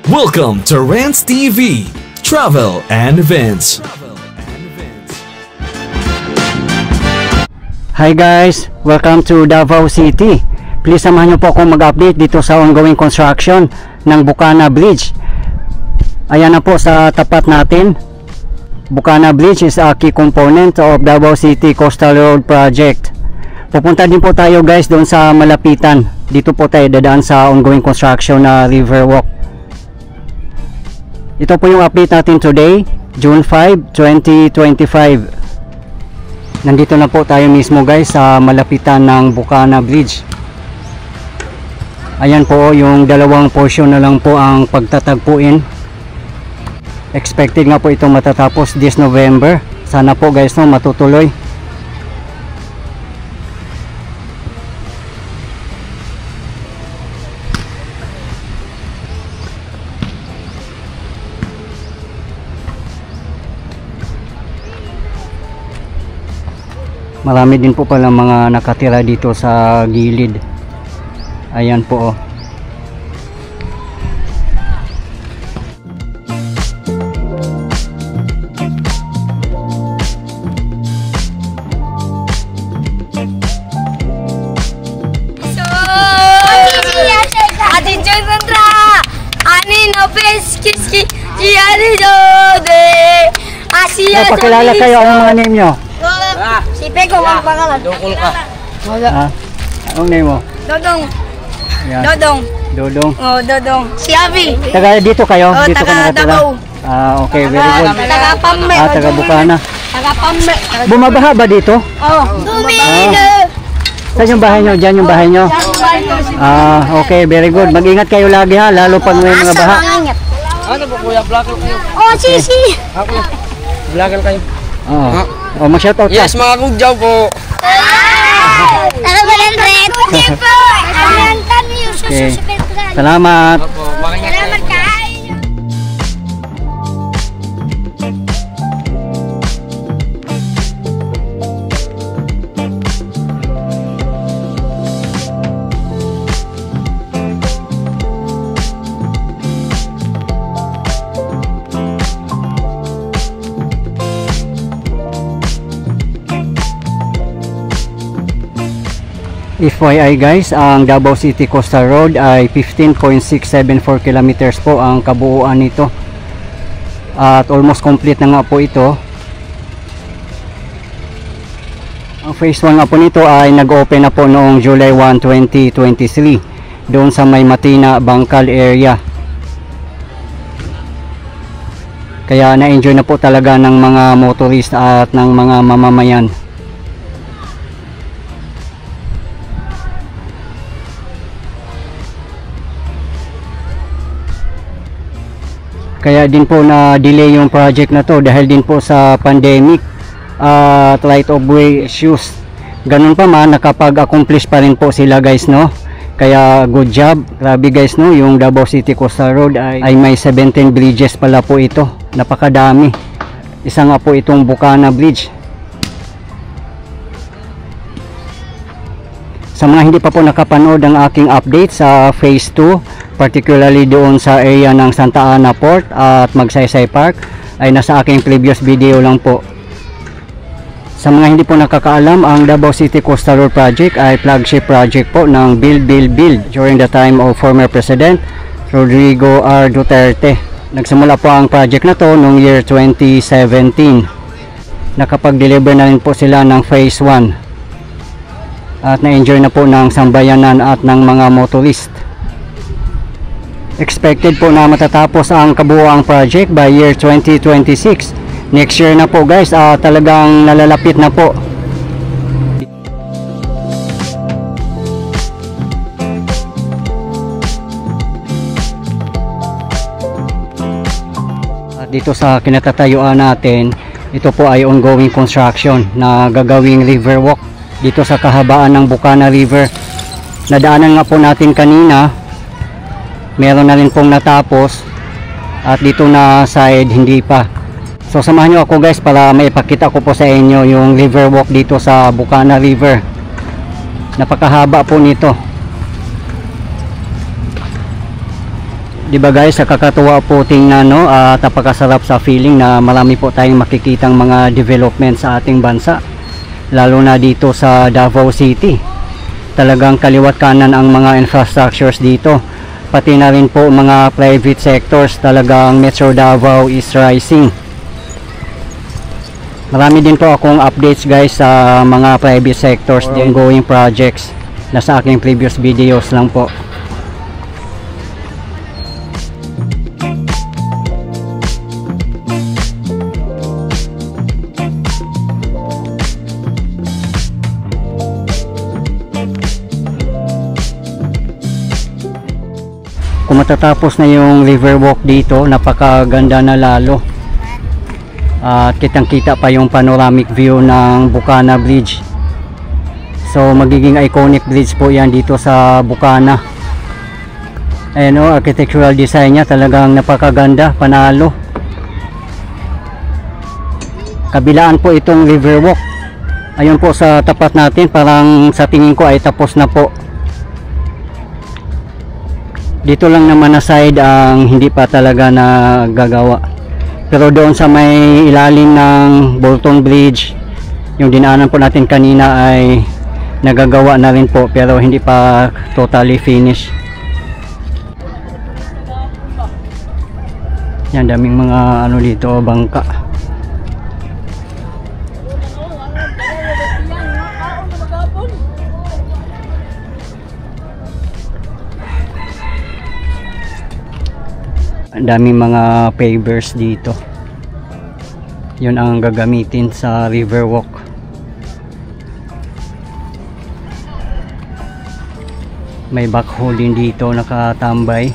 Welcome to Rants TV, Travel and Events. Hi guys, welcome to Davao City. Please samahan niyo po akong mag-update dito sa ongoing construction ng Bukana Bridge. Ayan na po sa tapat natin. Bukana Bridge is a key component of Davao City Coastal Road Project. Pupunta din po tayo guys doon sa malapitan. Dito po tayo dadaan sa ongoing construction na Riverwalk. Ito po yung update natin today, June 5, 2025. Nandito na po tayo mismo guys sa malapitan ng Bukana Bridge. Ayan po yung dalawang portion na lang po ang pagtatagpuin. Expected nga po itong matatapos this November. Sana po guys no, matutuloy. Marami din po pala mga nakatira dito sa gilid. Ayan po oh. Pakilala kayo, anong mga name nyo? Si Peko, ang pangalan. Dukol ka. Ah, anong name mo? Dodong. Ayan. Dodong. Dodong. Oh, Dodong. Si Avi. Taga dito kayo? Oh, Dito ka taga nakatira? Davao. Ah, okay, very good. Taga Pambe. Ah, taga Bukana. Taga Pambe. Bumabaha ba dito? Oh, Dumino. Saan yung bahay nyo? Diyan yung bahay nyo? Ah, okay, very good. Mag-ingat kayo lagi ha, lalo pag may mga baha. Ano po kuya, vlogger kayo? Oh, Sisi. Ako, vlogger kayo. Oo. Oh, mag-shoutout ka. Yes, mga kugjaw po. Taga Balendret. Okay. Salamat. Opo, makingat kayo. Salamat kayo. FYI guys, ang Davao City Coastal Road ay 15.674 kilometers po ang kabuuan nito. At almost complete na nga po ito. Ang phase 1 nga po nito ay nag-open na po noong July 1, 2023 doon sa May Matina, Bangkal area. Kaya na-enjoy na po talaga ng mga motorist at ng mga mamamayan. Kaya din po na delay yung project na to dahil din po sa pandemic at right of way issues. Ganun pa man, nakapag-accomplish pa rin po sila guys no. Kaya good job, grabe guys no. Yung Davao City Coastal Road ay may 17 bridges pala po ito. Napakadami. Isa nga po itong Bukana Bridge. Sa mga hindi pa po nakapanood ang aking update sa phase 2, particularly doon sa area ng Santa Ana Port at Magsaysay Park, ay nasa aking previous video lang po. Sa mga hindi po nakakaalam, ang Davao City Coastal Road Project ay flagship project po ng Build during the time of former President Rodrigo R. Duterte. Nagsimula po ang project na to noong year 2017. Nakapag-deliver na rin po sila ng phase 1 at na-enjoy na po ng sambayanan at ng mga motorist. Expected po na matatapos ang kabuuang project by year 2026. Next year na po guys, talagang nalalapit na po. At dito sa kinatatayuan natin, ito po ay ongoing construction na gagawing riverwalk dito sa kahabaan ng Bukana River. Nadaanan nga po natin kanina, meron na rin pong natapos at dito na side hindi pa. So samahan nyo ako guys para maipakita ko po sa inyo yung riverwalk dito sa Bukana River. Napakahaba po nito. Di ba guys, nakakatuwa po tingnan, no? At napakasarap sa feeling na marami po tayong makikitang mga development sa ating bansa, lalo na dito sa Davao City. Talagang kaliwat kanan ang mga infrastructures dito, pati na rin po mga private sectors. Talagang Metro Davao is rising. Marami din po akong updates guys sa mga private sectors, the ongoing projects na sa aking previous videos lang po. Kung matatapos na yung riverwalk dito, napakaganda na lalo. At kitang kita pa yung panoramic view ng Bukana Bridge. So magiging iconic bridge po yan dito sa Bukana. Ayan o, architectural design niya talagang napakaganda, panalo. Kabilaan po itong riverwalk. Ayun po sa tapat natin, parang sa tingin ko ay tapos na po. Dito lang naman na side ang hindi pa talaga nagagawa. Pero doon sa may ilalim ng Bolton Bridge, yung dinaanan po natin kanina, ay nagagawa na rin po pero hindi pa totally finished. Yan, daming mga ano dito, bangka. Ang daming mga pavers dito. Yun ang gagamitin sa riverwalk. May backhoe din dito nakatambay.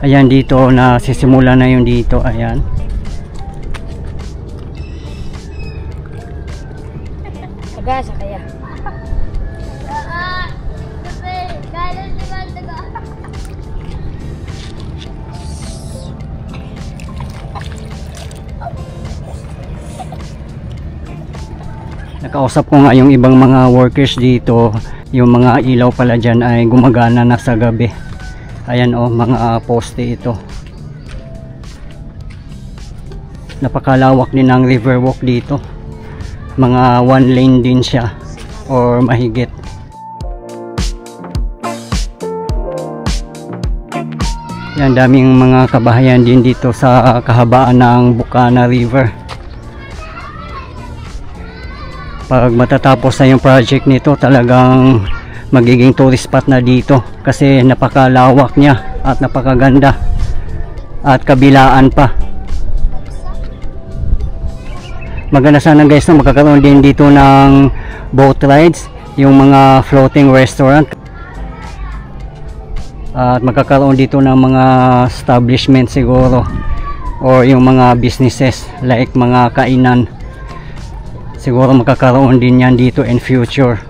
Ayan, dito na sisimula na yung dito. Ayan. Agasa kaya. Nakausap ko nga yung ibang mga workers dito, yung mga ilaw pala dyan ay gumagana na sa gabi. Ayan o, mga poste ito. Napakalawak din ang riverwalk dito. Mga 1 lane din siya or mahigit. Yan, daming mga kabahayan din dito sa kahabaan ng Bukana River. Pag matatapos na yung project nito, talagang magiging tourist spot na dito kasi napakalawak niya at napakaganda at kabilaan pa. Maganda sana guys na magkakaroon din dito ng boat rides, yung mga floating restaurant, at magkakaroon dito ng mga establishment siguro or yung mga businesses like mga kainan. Siguro magkakaroon din yan dito in future.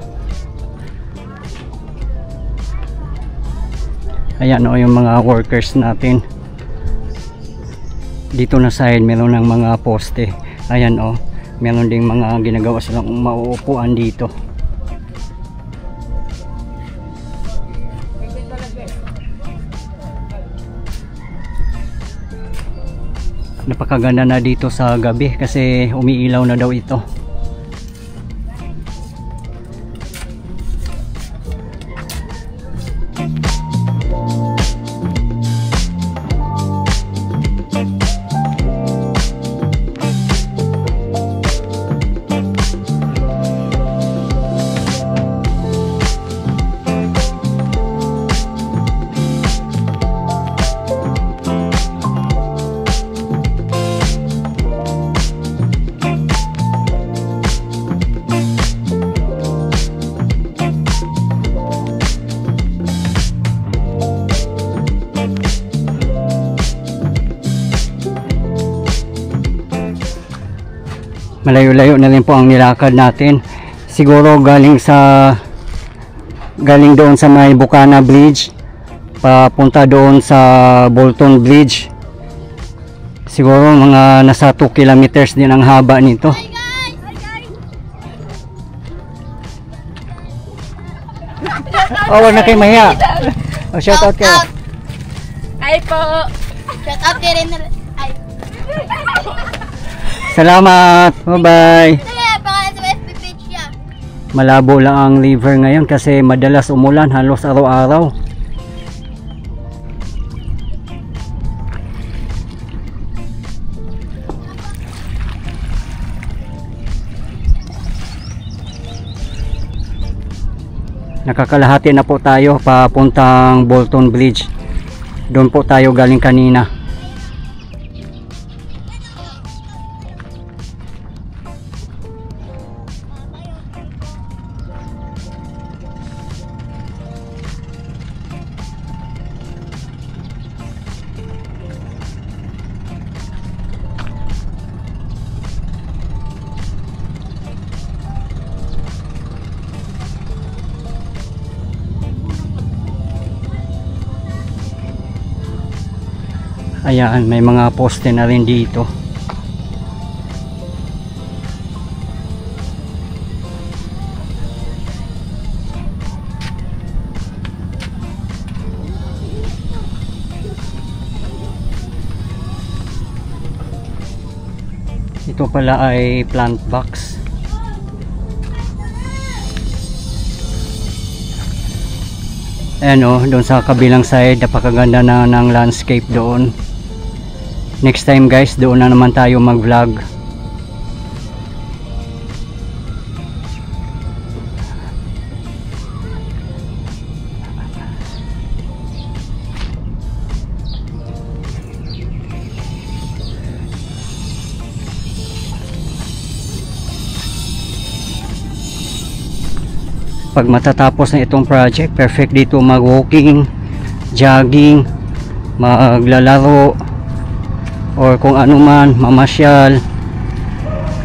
Ayan o, yung mga workers natin. Dito na side meron ng mga poste. Ayan o, meron ding mga ginagawa silang mauupuan dito. Napakaganda na dito sa gabi kasi umiilaw na daw ito. Malayo-layo na rin po ang nilakad natin. Siguro galing doon sa may Bukana Bridge papunta doon sa Bolton Bridge. Siguro mga nasa 2 kilometers din ang haba nito. Oh, wag na kayo mahiya. Oh, shout out kayo. Ay po. Shout out kay Renner. Ay. Salamat. Bye-bye. Sige, pangalan sa FB page niya. Malabo lang ang river ngayon kasi madalas umulan halos araw-araw. Nakakalahati na po tayo papuntang Bolton Bridge. Doon po tayo galing kanina. Ayan, may mga poste na rin dito. Ito pala ay plant box. Ayan o, doon sa kabilang side, napakaganda na ng landscape doon. Next time guys, doon na naman tayo mag-vlog. Pag matatapos na itong project, perfect dito mag-walking, jogging, maglalaro, or kung ano man, mamasyal.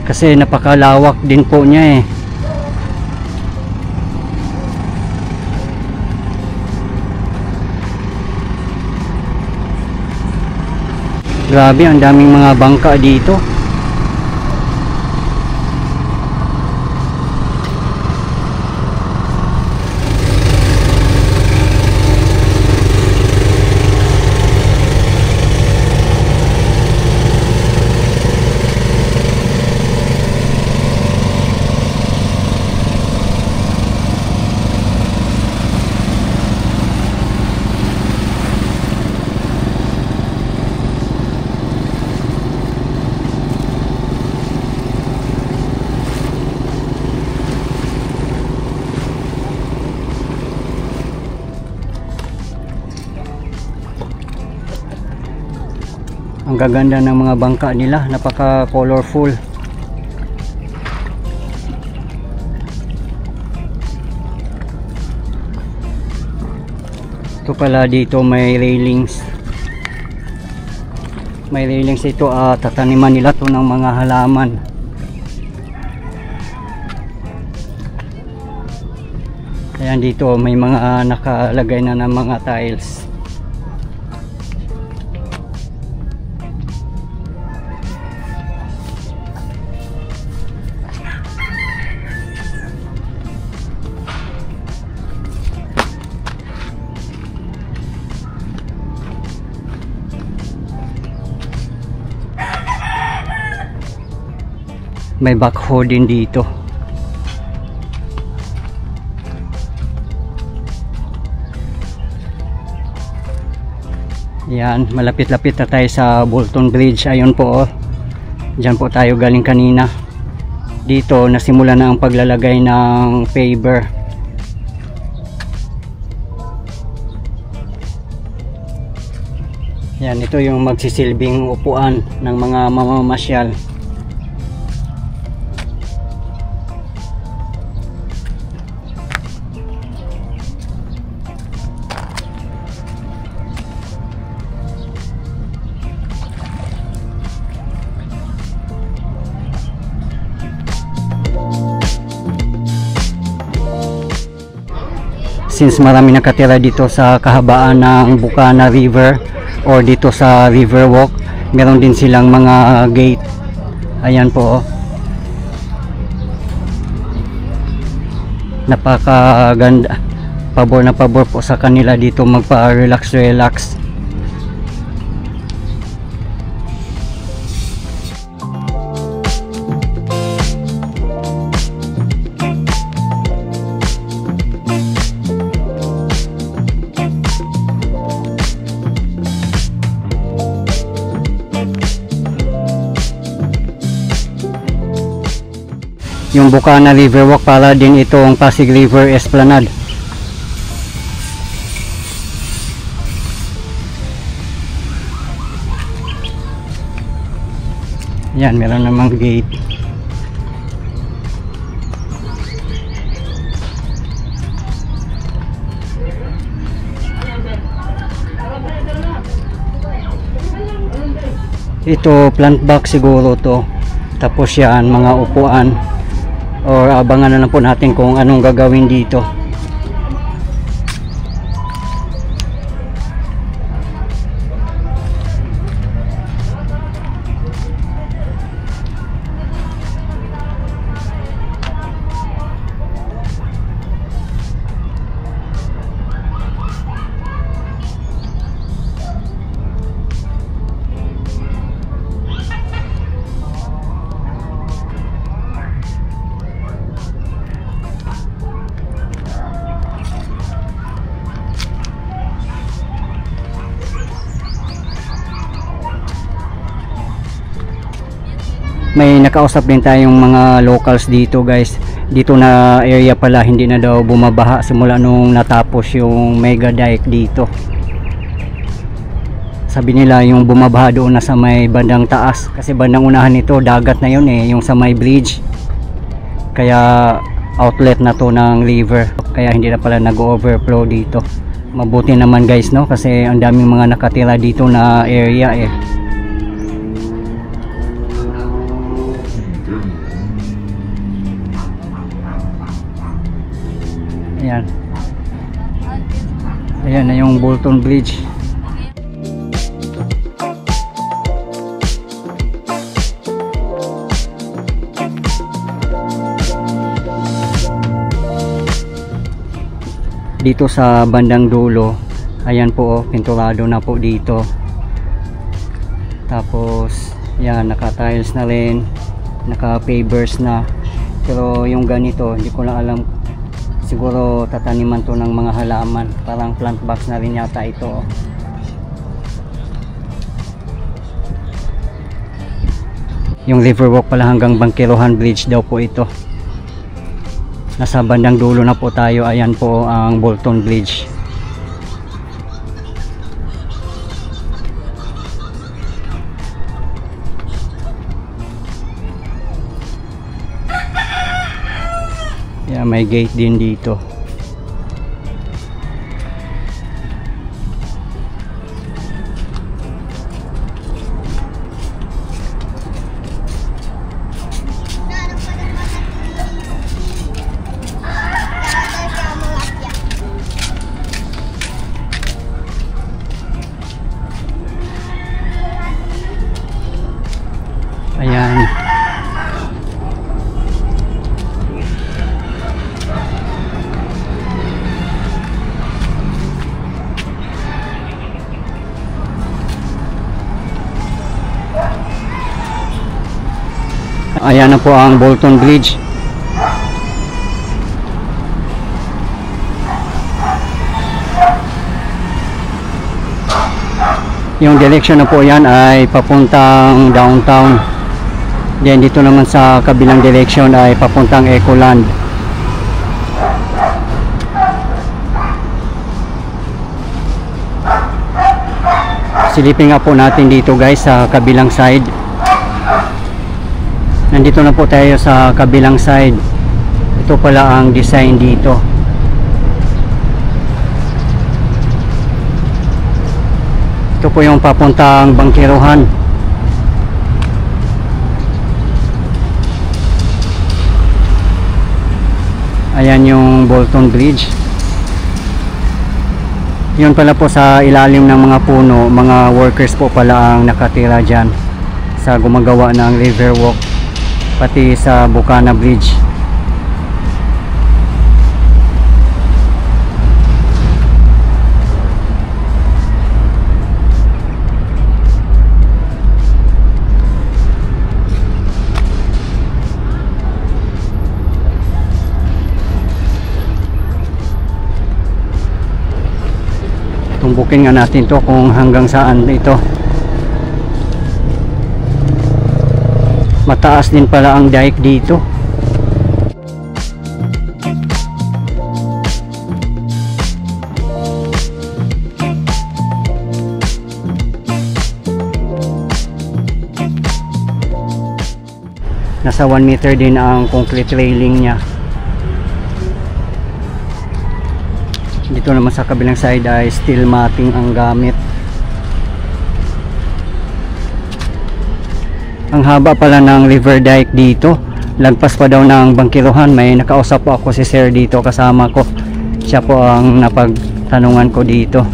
Kasi napakalawak din po niya eh. Grabe, ang daming mga bangka dito. Ang gaganda ng mga bangka nila, napaka colorful. Ito pala dito may railings. May railings ito, tataniman nila to ng mga halaman. Ayan, dito may mga nakalagay na ng mga tiles. May backhoe din dito. Yan, malapit-lapit na tayo sa Bolton Bridge. Ayun po, dyan po tayo galing kanina. Dito nasimula na ang paglalagay ng paver. Yan, ito yung magsisilbing upuan ng mga mamamasyal. Since marami nakatira dito sa kahabaan ng Bukana River or dito sa River Walk, meron din silang mga gate. Ayan po, napakaganda, pabor na pabor po sa kanila dito magpa-relax. Yung Bukana Riverwalk para din itong Pasig River Esplanade. Yan, meron namang gate. Ito plant box siguro to. Tapos yan, mga upuan. Or abangan na lang po natin kung anong gagawin dito. May nakausap din tayong mga locals dito guys. Dito na area pala hindi na daw bumabaha simula nung natapos yung mega dike dito. Sabi nila yung bumabaha doon na sa may bandang taas, kasi bandang unahan nito dagat na yun yung sa may bridge. Kaya outlet na to ng river, kaya hindi na pala nag-overflow dito. Mabuti naman guys, no, kasi ang daming mga nakatira dito na area Ayan. Ayan na yung Bolton Bridge. Dito sa bandang dulo, ayan po, pinturado na po dito. Tapos, yan, naka-tiles na rin, naka-pavers na. Pero yung ganito, hindi ko na alam. Siguro tataniman to ng mga halaman, parang plant box na rin yata ito. Yung Riverwalk pala hanggang Bangkirohan Bridge daw po ito. Nasa bandang dulo na po tayo. Ayan po ang Bolton Bridge. Yeah, may gate din dito. Ayan. Ayan na po ang Bolton Bridge. Yung direction na po yan ay papuntang downtown. Then dito naman sa kabilang direction ay papuntang Ecoland. Silipin nga po natin dito guys sa kabilang side. Nandito na po tayo sa kabilang side. Ito pala ang design dito. Ito po yung papuntang Bangkirohan. Ayan yung Bolton Bridge. Yun pala po sa ilalim ng mga puno, mga workers po pala ang nakatira dyan sa gumagawa ng Riverwalk, pati sa Bukana Bridge. Tumbukin nga natin to kung hanggang saan ito. Mataas din pala ang dike dito. Nasa 1 meter din ang concrete railing niya. Dito naman sa kabilang side ay steel matting ang gamit. Ang haba pala ng river dike dito. Lagpas pa daw ng Bangkiruhan. May nakausap po ako si sir dito, kasama ko. Siya po ang napagtanungan ko dito.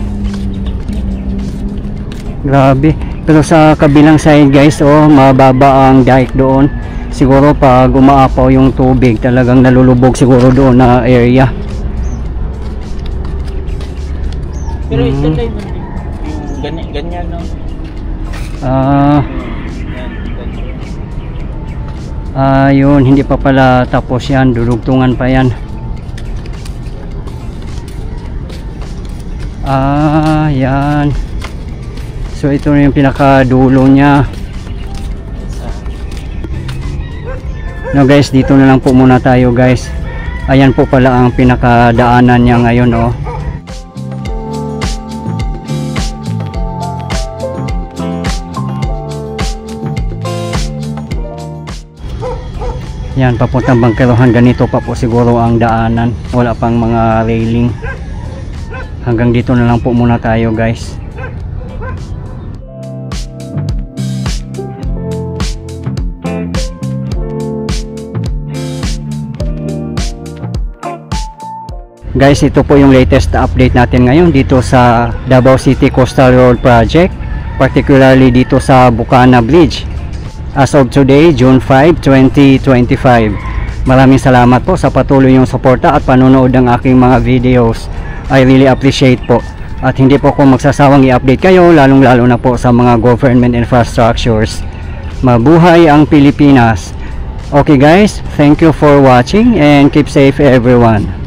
Grabe. Pero sa kabilang side guys, oh, mababa ang dike doon. Siguro pag umaapaw yung tubig, talagang nalulubog siguro doon na area. Pero ito na yung ganyan no? Yun, hindi pa pala tapos yan, dudugtungan pa yan. Yan. So ito na yung pinakadulo niya. No guys, dito na lang po muna tayo guys. Ayan po pala ang pinakadaanan niya ngayon, oh. Yan, papuntang Bangkiruhan. Ganito pa po siguro ang daanan. Wala pang mga railing. Hanggang dito na lang po muna tayo guys. Guys, ito po yung latest update natin ngayon dito sa Davao City Coastal Road Project, particularly dito sa Bukana Bridge. As of today, June 5, 2025. Maraming salamat po sa patuloy yung suporta at panonood ng aking mga videos. I really appreciate po. At hindi po ako magsasawang i-update kayo, lalong lalo na po sa mga government infrastructures. Mabuhay ang Pilipinas! Okay guys, thank you for watching and keep safe everyone.